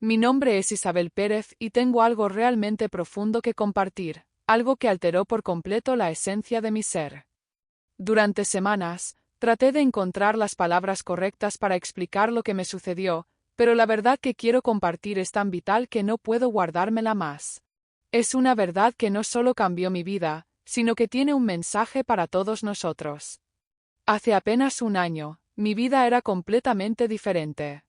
Mi nombre es Isabel Pérez y tengo algo realmente profundo que compartir, algo que alteró por completo la esencia de mi ser. Durante semanas, traté de encontrar las palabras correctas para explicar lo que me sucedió, pero la verdad que quiero compartir es tan vital que no puedo guardármela más. Es una verdad que no solo cambió mi vida, sino que tiene un mensaje para todos nosotros. Hace apenas un año, mi vida era completamente diferente.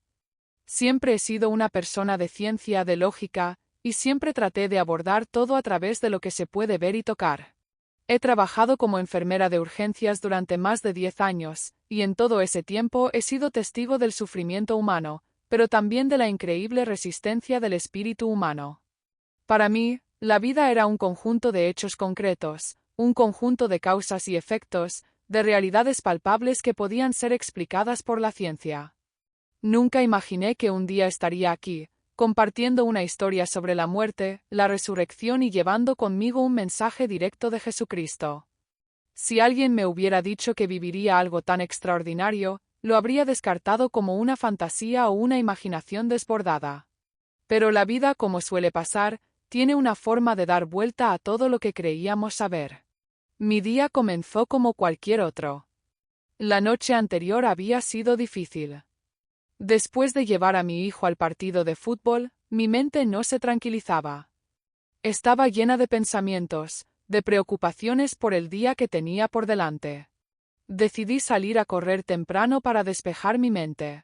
Siempre he sido una persona de ciencia, de lógica, y siempre traté de abordar todo a través de lo que se puede ver y tocar. He trabajado como enfermera de urgencias durante más de 10 años, y en todo ese tiempo he sido testigo del sufrimiento humano, pero también de la increíble resistencia del espíritu humano. Para mí, la vida era un conjunto de hechos concretos, un conjunto de causas y efectos, de realidades palpables que podían ser explicadas por la ciencia. Nunca imaginé que un día estaría aquí, compartiendo una historia sobre la muerte, la resurrección y llevando conmigo un mensaje directo de Jesucristo. Si alguien me hubiera dicho que viviría algo tan extraordinario, lo habría descartado como una fantasía o una imaginación desbordada. Pero la vida, como suele pasar, tiene una forma de dar vuelta a todo lo que creíamos saber. Mi día comenzó como cualquier otro. La noche anterior había sido difícil. Después de llevar a mi hijo al partido de fútbol, mi mente no se tranquilizaba. Estaba llena de pensamientos, de preocupaciones por el día que tenía por delante. Decidí salir a correr temprano para despejar mi mente.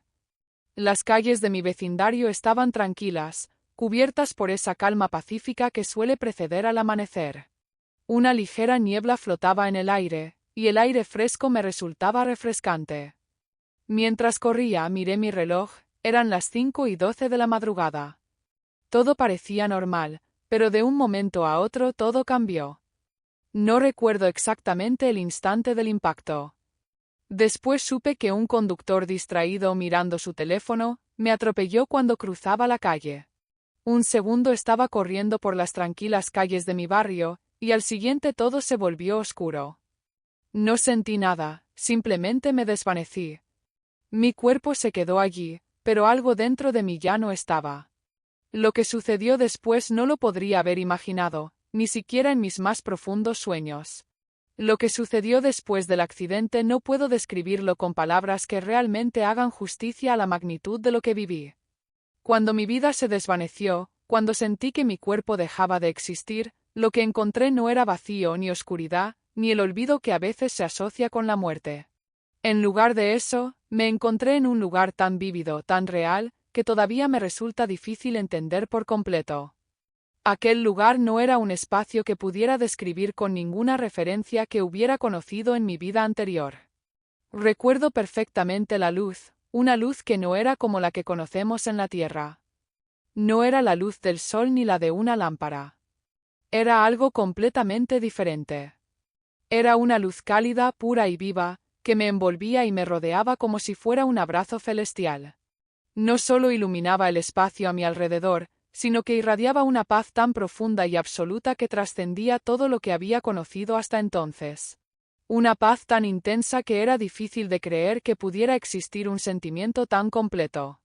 Las calles de mi vecindario estaban tranquilas, cubiertas por esa calma pacífica que suele preceder al amanecer. Una ligera niebla flotaba en el aire, y el aire fresco me resultaba refrescante. Mientras corría, miré mi reloj, eran las 5:12 de la madrugada. Todo parecía normal, pero de un momento a otro todo cambió. No recuerdo exactamente el instante del impacto. Después supe que un conductor distraído mirando su teléfono, me atropelló cuando cruzaba la calle. Un segundo estaba corriendo por las tranquilas calles de mi barrio, y al siguiente todo se volvió oscuro. No sentí nada, simplemente me desvanecí. Mi cuerpo se quedó allí, pero algo dentro de mí ya no estaba. Lo que sucedió después no lo podría haber imaginado, ni siquiera en mis más profundos sueños. Lo que sucedió después del accidente no puedo describirlo con palabras que realmente hagan justicia a la magnitud de lo que viví. Cuando mi vida se desvaneció, cuando sentí que mi cuerpo dejaba de existir, lo que encontré no era vacío ni oscuridad, ni el olvido que a veces se asocia con la muerte. En lugar de eso, me encontré en un lugar tan vívido, tan real, que todavía me resulta difícil entender por completo. Aquel lugar no era un espacio que pudiera describir con ninguna referencia que hubiera conocido en mi vida anterior. Recuerdo perfectamente la luz, una luz que no era como la que conocemos en la tierra. No era la luz del sol ni la de una lámpara. Era algo completamente diferente. Era una luz cálida, pura y viva, que me envolvía y me rodeaba como si fuera un abrazo celestial. No solo iluminaba el espacio a mi alrededor, sino que irradiaba una paz tan profunda y absoluta que trascendía todo lo que había conocido hasta entonces. Una paz tan intensa que era difícil de creer que pudiera existir un sentimiento tan completo.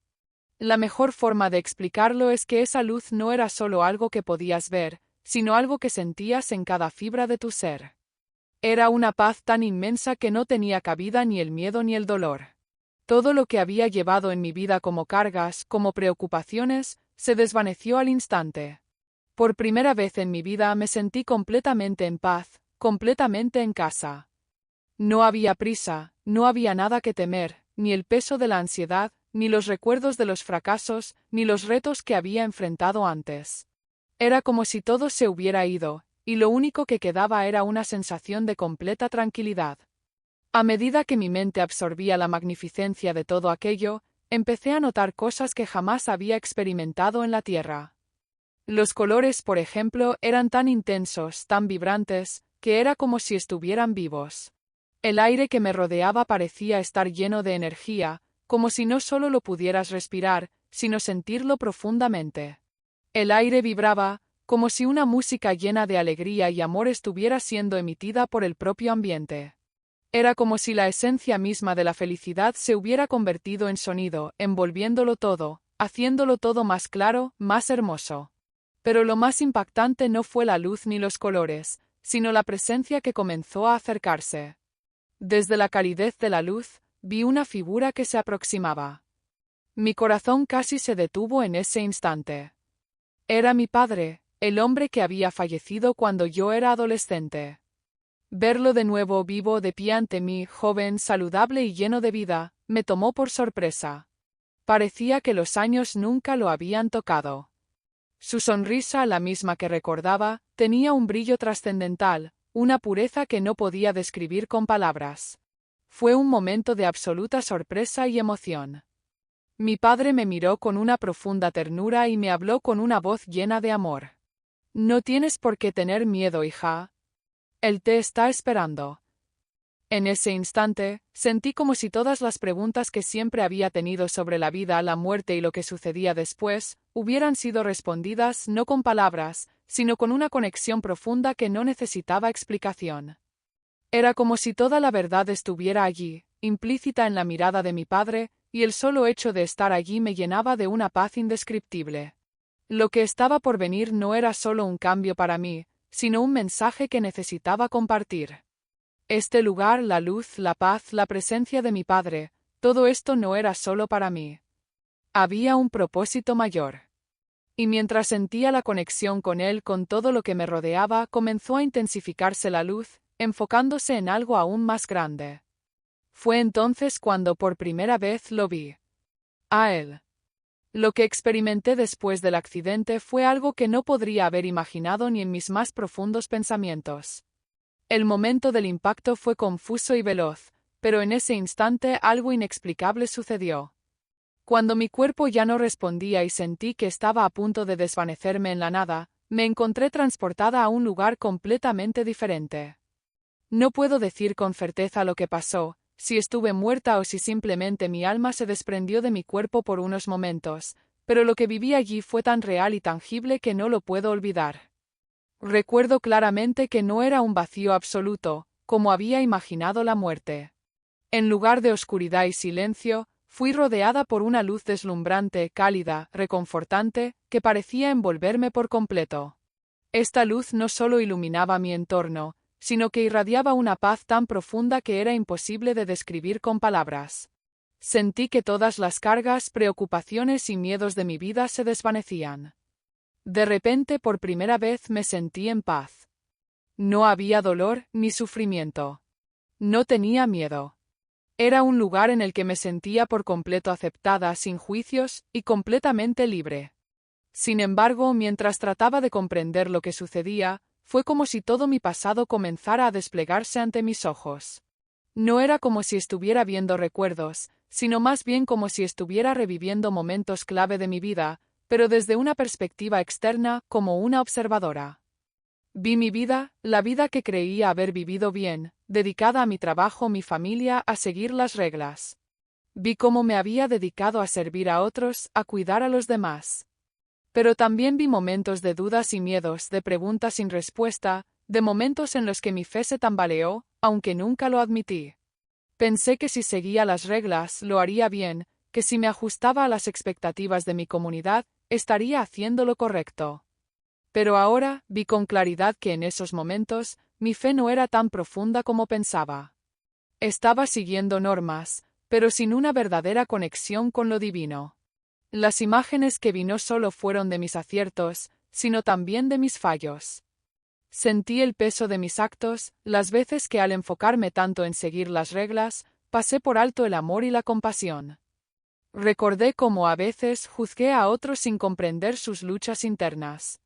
La mejor forma de explicarlo es que esa luz no era solo algo que podías ver, sino algo que sentías en cada fibra de tu ser. Era una paz tan inmensa que no tenía cabida ni el miedo ni el dolor. Todo lo que había llevado en mi vida como cargas, como preocupaciones, se desvaneció al instante. Por primera vez en mi vida me sentí completamente en paz, completamente en casa. No había prisa, no había nada que temer, ni el peso de la ansiedad, ni los recuerdos de los fracasos, ni los retos que había enfrentado antes. Era como si todo se hubiera ido, y lo único que quedaba era una sensación de completa tranquilidad. A medida que mi mente absorbía la magnificencia de todo aquello, empecé a notar cosas que jamás había experimentado en la Tierra. Los colores, por ejemplo, eran tan intensos, tan vibrantes, que era como si estuvieran vivos. El aire que me rodeaba parecía estar lleno de energía, como si no solo lo pudieras respirar, sino sentirlo profundamente. El aire vibraba, como si una música llena de alegría y amor estuviera siendo emitida por el propio ambiente. Era como si la esencia misma de la felicidad se hubiera convertido en sonido, envolviéndolo todo, haciéndolo todo más claro, más hermoso. Pero lo más impactante no fue la luz ni los colores, sino la presencia que comenzó a acercarse. Desde la calidez de la luz, vi una figura que se aproximaba. Mi corazón casi se detuvo en ese instante. Era mi padre, el hombre que había fallecido cuando yo era adolescente. Verlo de nuevo vivo de pie ante mí, joven, saludable y lleno de vida, me tomó por sorpresa. Parecía que los años nunca lo habían tocado. Su sonrisa, la misma que recordaba, tenía un brillo trascendental, una pureza que no podía describir con palabras. Fue un momento de absoluta sorpresa y emoción. Mi padre me miró con una profunda ternura y me habló con una voz llena de amor. No tienes por qué tener miedo, hija. Él te está esperando. En ese instante, sentí como si todas las preguntas que siempre había tenido sobre la vida, la muerte y lo que sucedía después, hubieran sido respondidas no con palabras, sino con una conexión profunda que no necesitaba explicación. Era como si toda la verdad estuviera allí, implícita en la mirada de mi padre, y el solo hecho de estar allí me llenaba de una paz indescriptible. Lo que estaba por venir no era solo un cambio para mí, sino un mensaje que necesitaba compartir. Este lugar, la luz, la paz, la presencia de mi padre, todo esto no era solo para mí. Había un propósito mayor. Y mientras sentía la conexión con él, con todo lo que me rodeaba, comenzó a intensificarse la luz, enfocándose en algo aún más grande. Fue entonces cuando por primera vez lo vi. A él. Lo que experimenté después del accidente fue algo que no podría haber imaginado ni en mis más profundos pensamientos. El momento del impacto fue confuso y veloz, pero en ese instante algo inexplicable sucedió. Cuando mi cuerpo ya no respondía y sentí que estaba a punto de desvanecerme en la nada, me encontré transportada a un lugar completamente diferente. No puedo decir con certeza lo que pasó, si estuve muerta o si simplemente mi alma se desprendió de mi cuerpo por unos momentos, pero lo que viví allí fue tan real y tangible que no lo puedo olvidar. Recuerdo claramente que no era un vacío absoluto, como había imaginado la muerte. En lugar de oscuridad y silencio, fui rodeada por una luz deslumbrante, cálida, reconfortante, que parecía envolverme por completo. Esta luz no solo iluminaba mi entorno, sino que irradiaba una paz tan profunda que era imposible de describir con palabras. Sentí que todas las cargas, preocupaciones y miedos de mi vida se desvanecían. De repente, por primera vez, me sentí en paz. No había dolor ni sufrimiento. No tenía miedo. Era un lugar en el que me sentía por completo aceptada, sin juicios, y completamente libre. Sin embargo, mientras trataba de comprender lo que sucedía, fue como si todo mi pasado comenzara a desplegarse ante mis ojos. No era como si estuviera viendo recuerdos, sino más bien como si estuviera reviviendo momentos clave de mi vida, pero desde una perspectiva externa, como una observadora. Vi mi vida, la vida que creía haber vivido bien, dedicada a mi trabajo, mi familia, a seguir las reglas. Vi cómo me había dedicado a servir a otros, a cuidar a los demás. Pero también vi momentos de dudas y miedos, de preguntas sin respuesta, de momentos en los que mi fe se tambaleó, aunque nunca lo admití. Pensé que si seguía las reglas, lo haría bien, que si me ajustaba a las expectativas de mi comunidad, estaría haciendo lo correcto. Pero ahora vi con claridad que en esos momentos, mi fe no era tan profunda como pensaba. Estaba siguiendo normas, pero sin una verdadera conexión con lo divino. Las imágenes que vi no solo fueron de mis aciertos, sino también de mis fallos. Sentí el peso de mis actos, las veces que al enfocarme tanto en seguir las reglas, pasé por alto el amor y la compasión. Recordé cómo a veces juzgué a otros sin comprender sus luchas internas.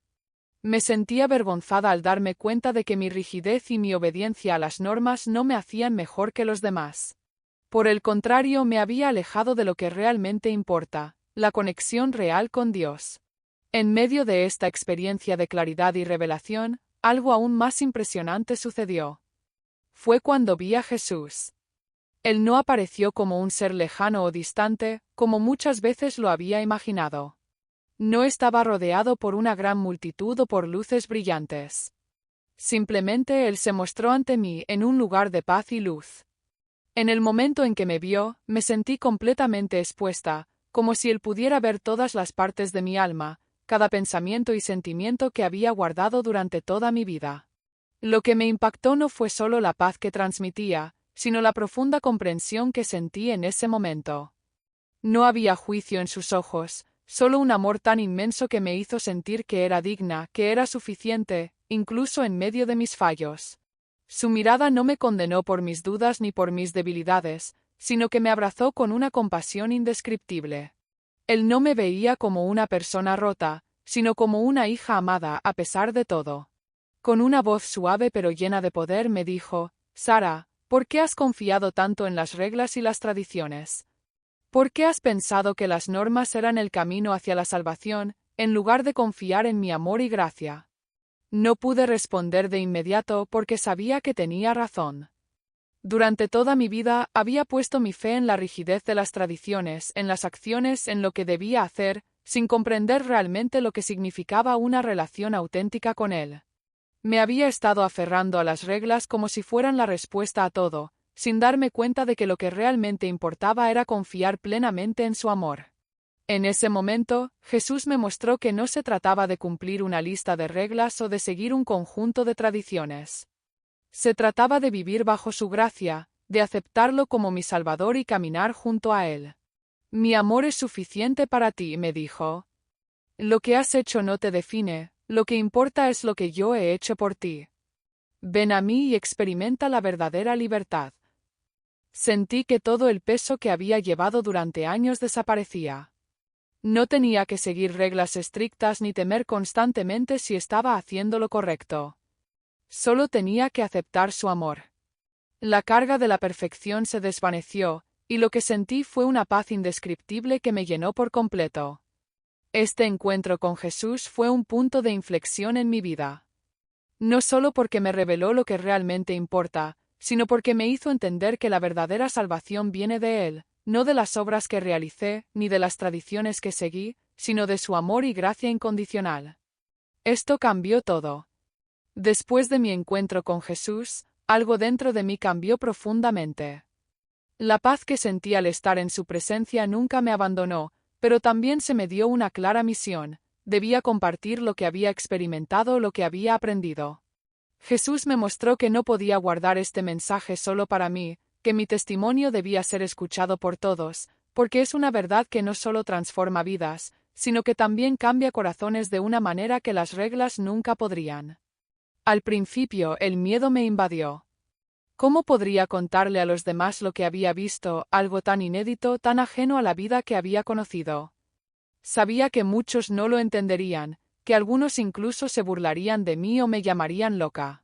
Me sentí avergonzada al darme cuenta de que mi rigidez y mi obediencia a las normas no me hacían mejor que los demás. Por el contrario, me había alejado de lo que realmente importa, la conexión real con Dios. En medio de esta experiencia de claridad y revelación, algo aún más impresionante sucedió. Fue cuando vi a Jesús. Él no apareció como un ser lejano o distante, como muchas veces lo había imaginado. No estaba rodeado por una gran multitud o por luces brillantes. Simplemente Él se mostró ante mí en un lugar de paz y luz. En el momento en que me vio, me sentí completamente expuesta, como si él pudiera ver todas las partes de mi alma, cada pensamiento y sentimiento que había guardado durante toda mi vida. Lo que me impactó no fue solo la paz que transmitía, sino la profunda comprensión que sentí en ese momento. No había juicio en sus ojos, solo un amor tan inmenso que me hizo sentir que era digna, que era suficiente, incluso en medio de mis fallos. Su mirada no me condenó por mis dudas ni por mis debilidades, sino que me abrazó con una compasión indescriptible. Él no me veía como una persona rota, sino como una hija amada a pesar de todo. Con una voz suave pero llena de poder me dijo: «Sara, ¿por qué has confiado tanto en las reglas y las tradiciones? ¿Por qué has pensado que las normas eran el camino hacia la salvación, en lugar de confiar en mi amor y gracia?» No pude responder de inmediato porque sabía que tenía razón. Durante toda mi vida había puesto mi fe en la rigidez de las tradiciones, en las acciones, en lo que debía hacer, sin comprender realmente lo que significaba una relación auténtica con él. Me había estado aferrando a las reglas como si fueran la respuesta a todo, sin darme cuenta de que lo que realmente importaba era confiar plenamente en su amor. En ese momento, Jesús me mostró que no se trataba de cumplir una lista de reglas o de seguir un conjunto de tradiciones. Se trataba de vivir bajo su gracia, de aceptarlo como mi Salvador y caminar junto a él. «Mi amor es suficiente para ti», me dijo. «Lo que has hecho no te define, lo que importa es lo que yo he hecho por ti. Ven a mí y experimenta la verdadera libertad». Sentí que todo el peso que había llevado durante años desaparecía. No tenía que seguir reglas estrictas ni temer constantemente si estaba haciendo lo correcto. Solo tenía que aceptar su amor. La carga de la perfección se desvaneció, y lo que sentí fue una paz indescriptible que me llenó por completo. Este encuentro con Jesús fue un punto de inflexión en mi vida. No solo porque me reveló lo que realmente importa, sino porque me hizo entender que la verdadera salvación viene de Él, no de las obras que realicé, ni de las tradiciones que seguí, sino de su amor y gracia incondicional. Esto cambió todo. Después de mi encuentro con Jesús, algo dentro de mí cambió profundamente. La paz que sentí al estar en su presencia nunca me abandonó, pero también se me dio una clara misión: debía compartir lo que había experimentado, lo que había aprendido. Jesús me mostró que no podía guardar este mensaje solo para mí, que mi testimonio debía ser escuchado por todos, porque es una verdad que no solo transforma vidas, sino que también cambia corazones de una manera que las reglas nunca podrían. Al principio el miedo me invadió. ¿Cómo podría contarle a los demás lo que había visto, algo tan inédito, tan ajeno a la vida que había conocido? Sabía que muchos no lo entenderían, que algunos incluso se burlarían de mí o me llamarían loca.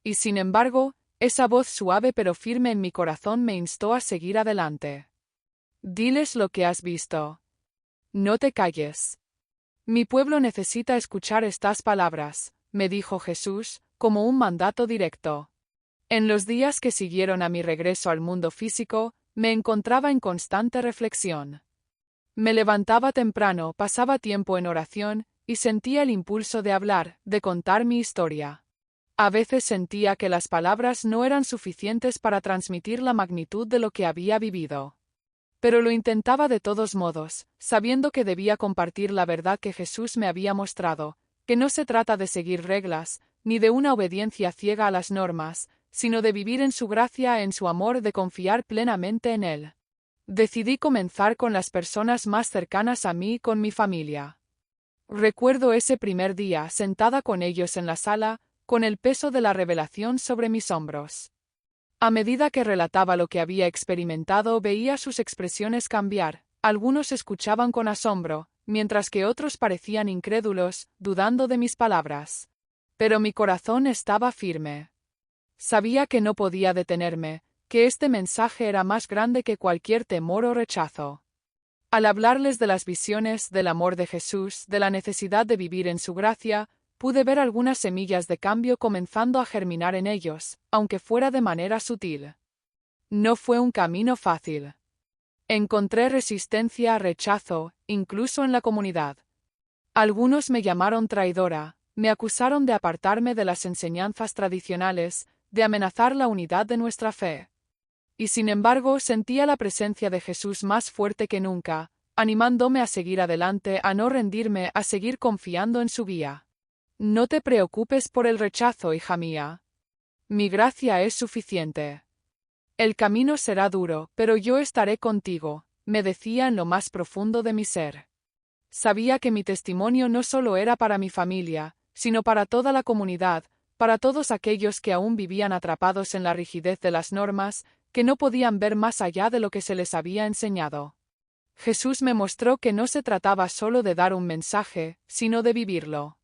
Y sin embargo, esa voz suave pero firme en mi corazón me instó a seguir adelante. «Diles lo que has visto. No te calles. Mi pueblo necesita escuchar estas palabras», me dijo Jesús, como un mandato directo. En los días que siguieron a mi regreso al mundo físico, me encontraba en constante reflexión. Me levantaba temprano, pasaba tiempo en oración, y sentía el impulso de hablar, de contar mi historia. A veces sentía que las palabras no eran suficientes para transmitir la magnitud de lo que había vivido. Pero lo intentaba de todos modos, sabiendo que debía compartir la verdad que Jesús me había mostrado, que no se trata de seguir reglas, ni de una obediencia ciega a las normas, sino de vivir en su gracia, en su amor, de confiar plenamente en Él. Decidí comenzar con las personas más cercanas a mí, con mi familia. Recuerdo ese primer día, sentada con ellos en la sala, con el peso de la revelación sobre mis hombros. A medida que relataba lo que había experimentado, veía sus expresiones cambiar. Algunos escuchaban con asombro, mientras que otros parecían incrédulos, dudando de mis palabras. Pero mi corazón estaba firme. Sabía que no podía detenerme, que este mensaje era más grande que cualquier temor o rechazo. Al hablarles de las visiones, del amor de Jesús, de la necesidad de vivir en su gracia, pude ver algunas semillas de cambio comenzando a germinar en ellos, aunque fuera de manera sutil. No fue un camino fácil. Encontré resistencia, rechazo, incluso en la comunidad. Algunos me llamaron traidora, me acusaron de apartarme de las enseñanzas tradicionales, de amenazar la unidad de nuestra fe. Y sin embargo sentía la presencia de Jesús más fuerte que nunca, animándome a seguir adelante, a no rendirme, a seguir confiando en su guía. No te preocupes por el rechazo, hija mía. Mi gracia es suficiente. El camino será duro, pero yo estaré contigo, me decía en lo más profundo de mi ser. Sabía que mi testimonio no solo era para mi familia, sino para toda la comunidad, para todos aquellos que aún vivían atrapados en la rigidez de las normas, que no podían ver más allá de lo que se les había enseñado. Jesús me mostró que no se trataba solo de dar un mensaje, sino de vivirlo.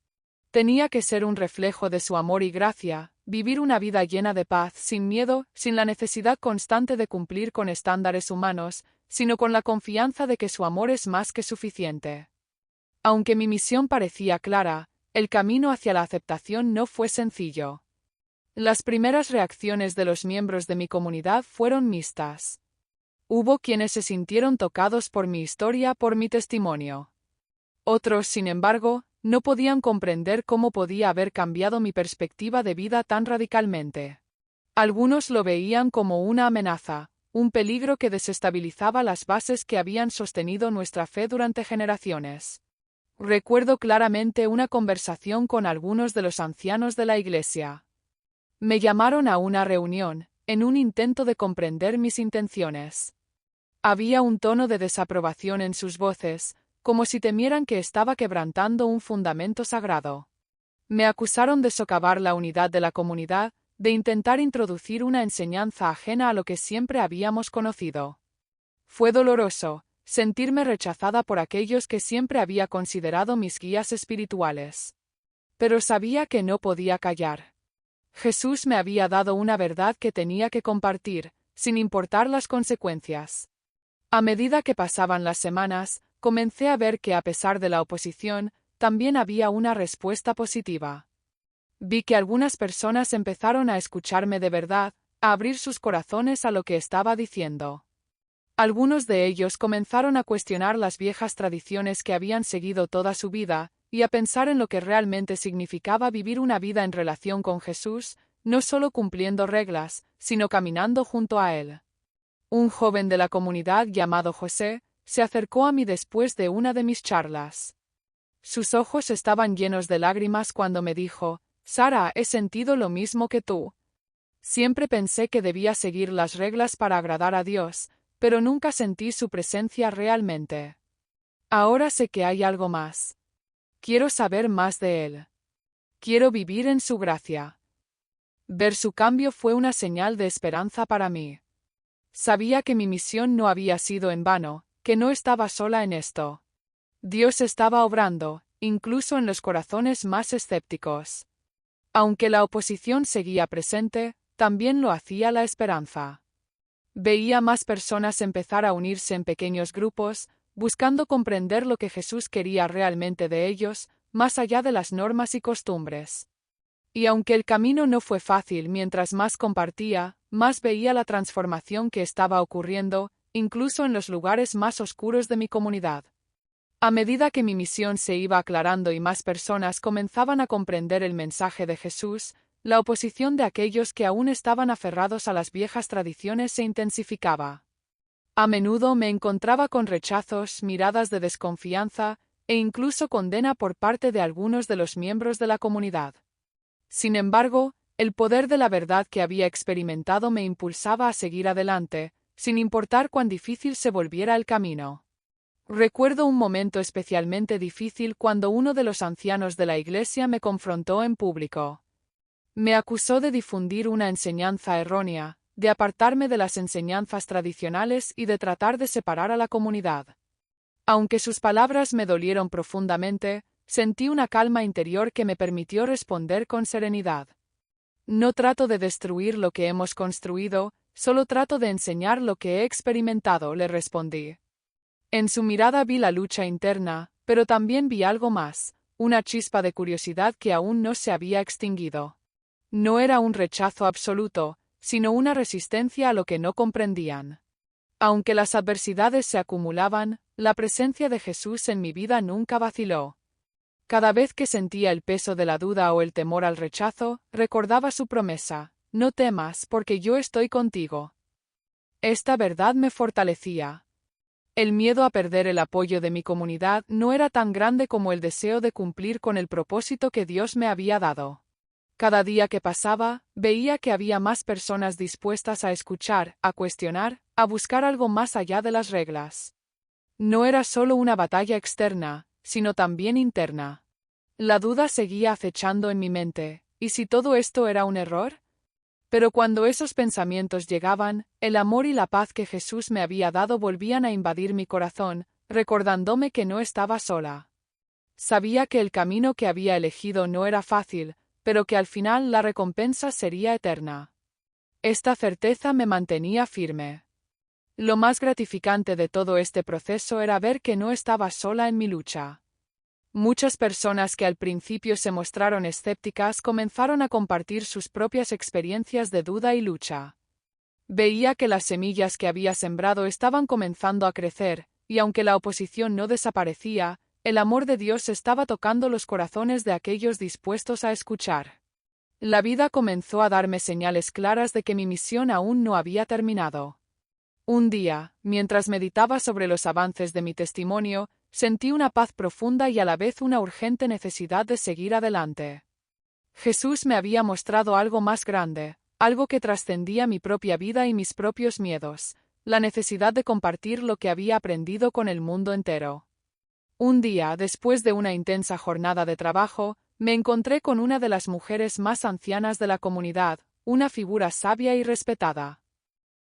Tenía que ser un reflejo de su amor y gracia, vivir una vida llena de paz, sin miedo, sin la necesidad constante de cumplir con estándares humanos, sino con la confianza de que su amor es más que suficiente. Aunque mi misión parecía clara, el camino hacia la aceptación no fue sencillo. Las primeras reacciones de los miembros de mi comunidad fueron mixtas. Hubo quienes se sintieron tocados por mi historia, por mi testimonio. Otros, sin embargo, no podían comprender cómo podía haber cambiado mi perspectiva de vida tan radicalmente. Algunos lo veían como una amenaza, un peligro que desestabilizaba las bases que habían sostenido nuestra fe durante generaciones. Recuerdo claramente una conversación con algunos de los ancianos de la iglesia. Me llamaron a una reunión, en un intento de comprender mis intenciones. Había un tono de desaprobación en sus voces, como si temieran que estaba quebrantando un fundamento sagrado. Me acusaron de socavar la unidad de la comunidad, de intentar introducir una enseñanza ajena a lo que siempre habíamos conocido. Fue doloroso sentirme rechazada por aquellos que siempre había considerado mis guías espirituales. Pero sabía que no podía callar. Jesús me había dado una verdad que tenía que compartir, sin importar las consecuencias. A medida que pasaban las semanas, comencé a ver que a pesar de la oposición, también había una respuesta positiva. Vi que algunas personas empezaron a escucharme de verdad, a abrir sus corazones a lo que estaba diciendo. Algunos de ellos comenzaron a cuestionar las viejas tradiciones que habían seguido toda su vida, y a pensar en lo que realmente significaba vivir una vida en relación con Jesús, no solo cumpliendo reglas, sino caminando junto a Él. Un joven de la comunidad llamado José se acercó a mí después de una de mis charlas. Sus ojos estaban llenos de lágrimas cuando me dijo: «Sara, he sentido lo mismo que tú. Siempre pensé que debía seguir las reglas para agradar a Dios, pero nunca sentí su presencia realmente. Ahora sé que hay algo más. Quiero saber más de Él. Quiero vivir en su gracia». Ver su cambio fue una señal de esperanza para mí. Sabía que mi misión no había sido en vano, que no estaba sola en esto. Dios estaba obrando, incluso en los corazones más escépticos. Aunque la oposición seguía presente, también lo hacía la esperanza. Veía más personas empezar a unirse en pequeños grupos, buscando comprender lo que Jesús quería realmente de ellos, más allá de las normas y costumbres. Y aunque el camino no fue fácil, mientras más compartía, más veía la transformación que estaba ocurriendo, incluso en los lugares más oscuros de mi comunidad. A medida que mi misión se iba aclarando y más personas comenzaban a comprender el mensaje de Jesús, la oposición de aquellos que aún estaban aferrados a las viejas tradiciones se intensificaba. A menudo me encontraba con rechazos, miradas de desconfianza, e incluso condena por parte de algunos de los miembros de la comunidad. Sin embargo, el poder de la verdad que había experimentado me impulsaba a seguir adelante, sin importar cuán difícil se volviera el camino. Recuerdo un momento especialmente difícil cuando uno de los ancianos de la iglesia me confrontó en público. Me acusó de difundir una enseñanza errónea, de apartarme de las enseñanzas tradicionales y de tratar de separar a la comunidad. Aunque sus palabras me dolieron profundamente, sentí una calma interior que me permitió responder con serenidad. No trato de destruir lo que hemos construido, solo trato de enseñar lo que he experimentado, le respondí. En su mirada vi la lucha interna, pero también vi algo más, una chispa de curiosidad que aún no se había extinguido. No era un rechazo absoluto, sino una resistencia a lo que no comprendían. Aunque las adversidades se acumulaban, la presencia de Jesús en mi vida nunca vaciló. Cada vez que sentía el peso de la duda o el temor al rechazo, recordaba su promesa: «No temas, porque yo estoy contigo». Esta verdad me fortalecía. El miedo a perder el apoyo de mi comunidad no era tan grande como el deseo de cumplir con el propósito que Dios me había dado. Cada día que pasaba, veía que había más personas dispuestas a escuchar, a cuestionar, a buscar algo más allá de las reglas. No era solo una batalla externa, sino también interna. La duda seguía acechando en mi mente, ¿y si todo esto era un error? Pero cuando esos pensamientos llegaban, el amor y la paz que Jesús me había dado volvían a invadir mi corazón, recordándome que no estaba sola. Sabía que el camino que había elegido no era fácil, pero que al final la recompensa sería eterna. Esta certeza me mantenía firme. Lo más gratificante de todo este proceso era ver que no estaba sola en mi lucha. Muchas personas que al principio se mostraron escépticas comenzaron a compartir sus propias experiencias de duda y lucha. Veía que las semillas que había sembrado estaban comenzando a crecer, y aunque la oposición no desaparecía, el amor de Dios estaba tocando los corazones de aquellos dispuestos a escuchar. La vida comenzó a darme señales claras de que mi misión aún no había terminado. Un día, mientras meditaba sobre los avances de mi testimonio, sentí una paz profunda y a la vez una urgente necesidad de seguir adelante. Jesús me había mostrado algo más grande, algo que trascendía mi propia vida y mis propios miedos, la necesidad de compartir lo que había aprendido con el mundo entero. Un día, después de una intensa jornada de trabajo, me encontré con una de las mujeres más ancianas de la comunidad, una figura sabia y respetada.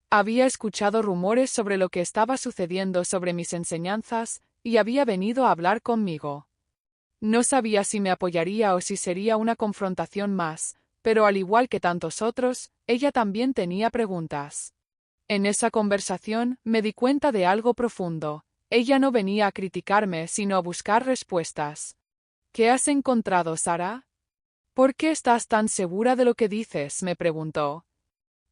Había escuchado rumores sobre lo que estaba sucediendo sobre mis enseñanzas, y había venido a hablar conmigo. No sabía si me apoyaría o si sería una confrontación más, pero al igual que tantos otros, ella también tenía preguntas. En esa conversación me di cuenta de algo profundo. Ella no venía a criticarme, sino a buscar respuestas. ¿Qué has encontrado, Sara? ¿Por qué estás tan segura de lo que dices?, me preguntó.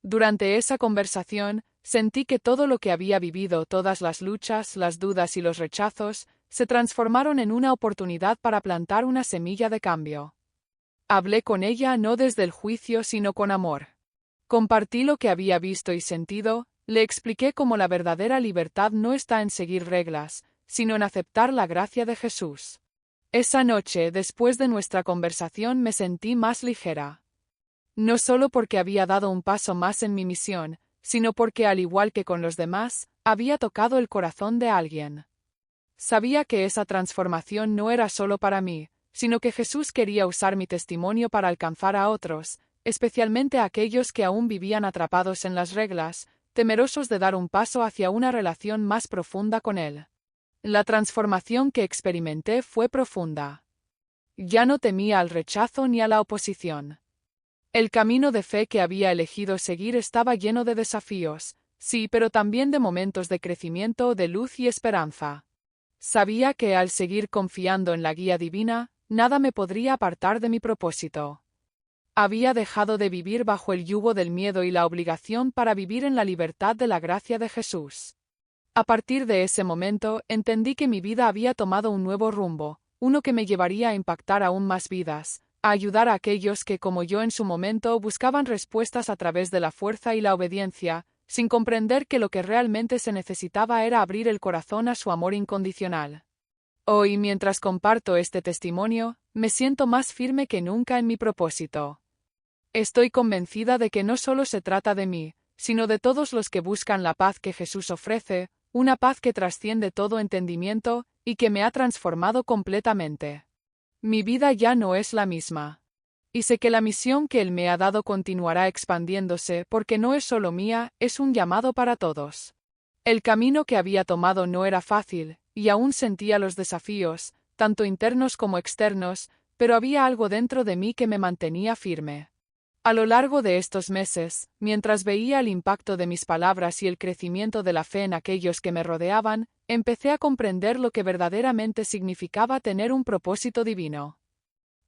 Durante esa conversación, sentí que todo lo que había vivido, todas las luchas, las dudas y los rechazos, se transformaron en una oportunidad para plantar una semilla de cambio. Hablé con ella no desde el juicio sino con amor. Compartí lo que había visto y sentido, le expliqué cómo la verdadera libertad no está en seguir reglas, sino en aceptar la gracia de Jesús. Esa noche, después de nuestra conversación, me sentí más ligera. No solo porque había dado un paso más en mi misión, sino porque, al igual que con los demás, había tocado el corazón de alguien. Sabía que esa transformación no era solo para mí, sino que Jesús quería usar mi testimonio para alcanzar a otros, especialmente a aquellos que aún vivían atrapados en las reglas, temerosos de dar un paso hacia una relación más profunda con Él. La transformación que experimenté fue profunda. Ya no temía al rechazo ni a la oposición. El camino de fe que había elegido seguir estaba lleno de desafíos, sí, pero también de momentos de crecimiento, de luz y esperanza. Sabía que al seguir confiando en la guía divina, nada me podría apartar de mi propósito. Había dejado de vivir bajo el yugo del miedo y la obligación para vivir en la libertad de la gracia de Jesús. A partir de ese momento, entendí que mi vida había tomado un nuevo rumbo, uno que me llevaría a impactar aún más vidas, a ayudar a aquellos que, como yo en su momento, buscaban respuestas a través de la fuerza y la obediencia, sin comprender que lo que realmente se necesitaba era abrir el corazón a su amor incondicional. Hoy, mientras comparto este testimonio, me siento más firme que nunca en mi propósito. Estoy convencida de que no solo se trata de mí, sino de todos los que buscan la paz que Jesús ofrece, una paz que trasciende todo entendimiento, y que me ha transformado completamente. Mi vida ya no es la misma. Y sé que la misión que Él me ha dado continuará expandiéndose porque no es solo mía, es un llamado para todos. El camino que había tomado no era fácil, y aún sentía los desafíos, tanto internos como externos, pero había algo dentro de mí que me mantenía firme. A lo largo de estos meses, mientras veía el impacto de mis palabras y el crecimiento de la fe en aquellos que me rodeaban, empecé a comprender lo que verdaderamente significaba tener un propósito divino.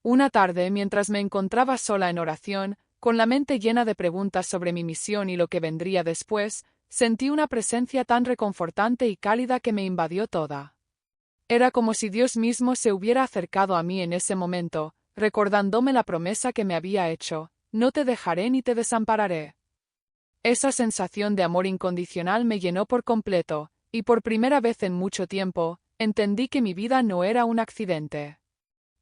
Una tarde, mientras me encontraba sola en oración, con la mente llena de preguntas sobre mi misión y lo que vendría después, sentí una presencia tan reconfortante y cálida que me invadió toda. Era como si Dios mismo se hubiera acercado a mí en ese momento, recordándome la promesa que me había hecho: no te dejaré ni te desampararé. Esa sensación de amor incondicional me llenó por completo, y por primera vez en mucho tiempo, entendí que mi vida no era un accidente.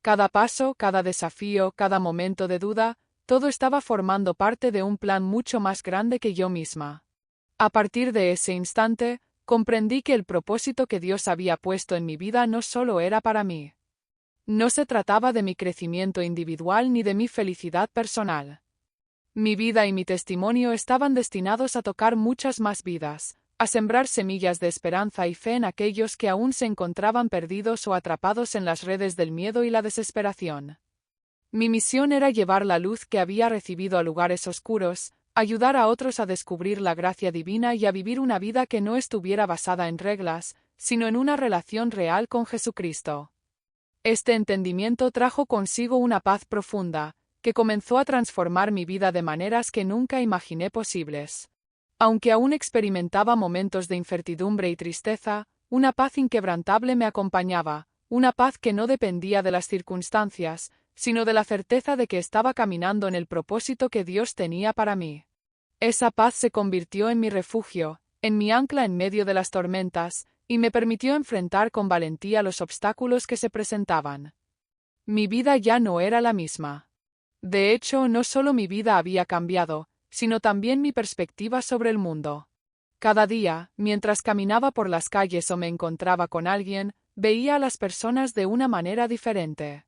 Cada paso, cada desafío, cada momento de duda, todo estaba formando parte de un plan mucho más grande que yo misma. A partir de ese instante, comprendí que el propósito que Dios había puesto en mi vida no solo era para mí. No se trataba de mi crecimiento individual ni de mi felicidad personal. Mi vida y mi testimonio estaban destinados a tocar muchas más vidas, a sembrar semillas de esperanza y fe en aquellos que aún se encontraban perdidos o atrapados en las redes del miedo y la desesperación. Mi misión era llevar la luz que había recibido a lugares oscuros, ayudar a otros a descubrir la gracia divina y a vivir una vida que no estuviera basada en reglas, sino en una relación real con Jesucristo. Este entendimiento trajo consigo una paz profunda, que comenzó a transformar mi vida de maneras que nunca imaginé posibles. Aunque aún experimentaba momentos de incertidumbre y tristeza, una paz inquebrantable me acompañaba, una paz que no dependía de las circunstancias, sino de la certeza de que estaba caminando en el propósito que Dios tenía para mí. Esa paz se convirtió en mi refugio, en mi ancla en medio de las tormentas, y me permitió enfrentar con valentía los obstáculos que se presentaban. Mi vida ya no era la misma. De hecho, no solo mi vida había cambiado, sino también mi perspectiva sobre el mundo. Cada día, mientras caminaba por las calles o me encontraba con alguien, veía a las personas de una manera diferente.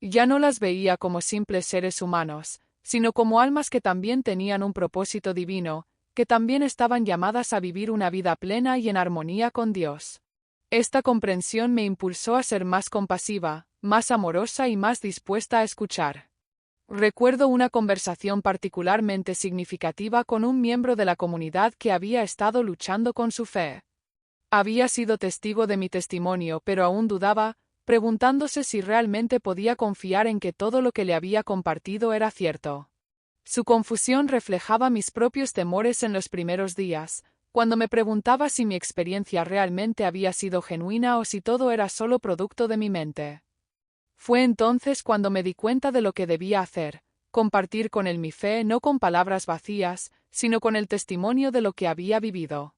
Ya no las veía como simples seres humanos, sino como almas que también tenían un propósito divino, que también estaban llamadas a vivir una vida plena y en armonía con Dios. Esta comprensión me impulsó a ser más compasiva, más amorosa y más dispuesta a escuchar. Recuerdo una conversación particularmente significativa con un miembro de la comunidad que había estado luchando con su fe. Había sido testigo de mi testimonio, pero aún dudaba, preguntándose si realmente podía confiar en que todo lo que le había compartido era cierto. Su confusión reflejaba mis propios temores en los primeros días, cuando me preguntaba si mi experiencia realmente había sido genuina o si todo era solo producto de mi mente. Fue entonces cuando me di cuenta de lo que debía hacer, compartir con él mi fe no con palabras vacías, sino con el testimonio de lo que había vivido.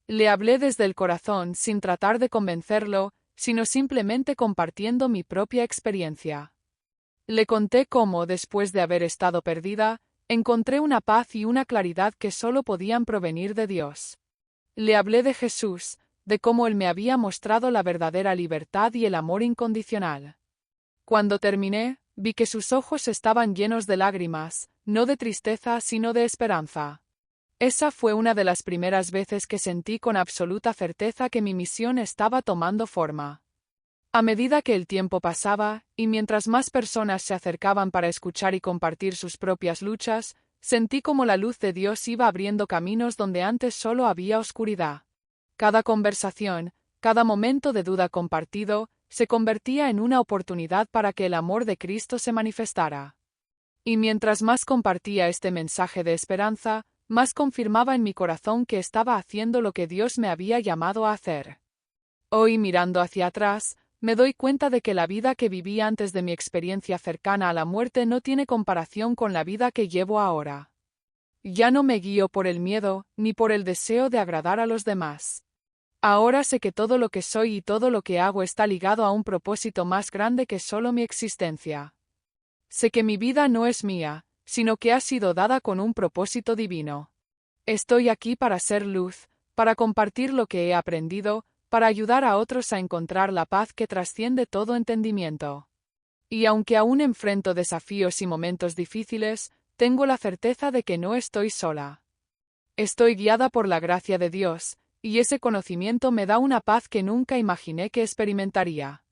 Le hablé desde el corazón sin tratar de convencerlo, sino simplemente compartiendo mi propia experiencia. Le conté cómo, después de haber estado perdida, encontré una paz y una claridad que solo podían provenir de Dios. Le hablé de Jesús, de cómo Él me había mostrado la verdadera libertad y el amor incondicional. Cuando terminé, vi que sus ojos estaban llenos de lágrimas, no de tristeza sino de esperanza. Esa fue una de las primeras veces que sentí con absoluta certeza que mi misión estaba tomando forma. A medida que el tiempo pasaba, y mientras más personas se acercaban para escuchar y compartir sus propias luchas, sentí como la luz de Dios iba abriendo caminos donde antes solo había oscuridad. Cada conversación, cada momento de duda compartido, se convertía en una oportunidad para que el amor de Cristo se manifestara. Y mientras más compartía este mensaje de esperanza, más confirmaba en mi corazón que estaba haciendo lo que Dios me había llamado a hacer. Hoy, mirando hacia atrás, me doy cuenta de que la vida que viví antes de mi experiencia cercana a la muerte no tiene comparación con la vida que llevo ahora. Ya no me guío por el miedo, ni por el deseo de agradar a los demás. Ahora sé que todo lo que soy y todo lo que hago está ligado a un propósito más grande que solo mi existencia. Sé que mi vida no es mía, sino que ha sido dada con un propósito divino. Estoy aquí para ser luz, para compartir lo que he aprendido, para ayudar a otros a encontrar la paz que trasciende todo entendimiento. Y aunque aún enfrento desafíos y momentos difíciles, tengo la certeza de que no estoy sola. Estoy guiada por la gracia de Dios, y ese conocimiento me da una paz que nunca imaginé que experimentaría.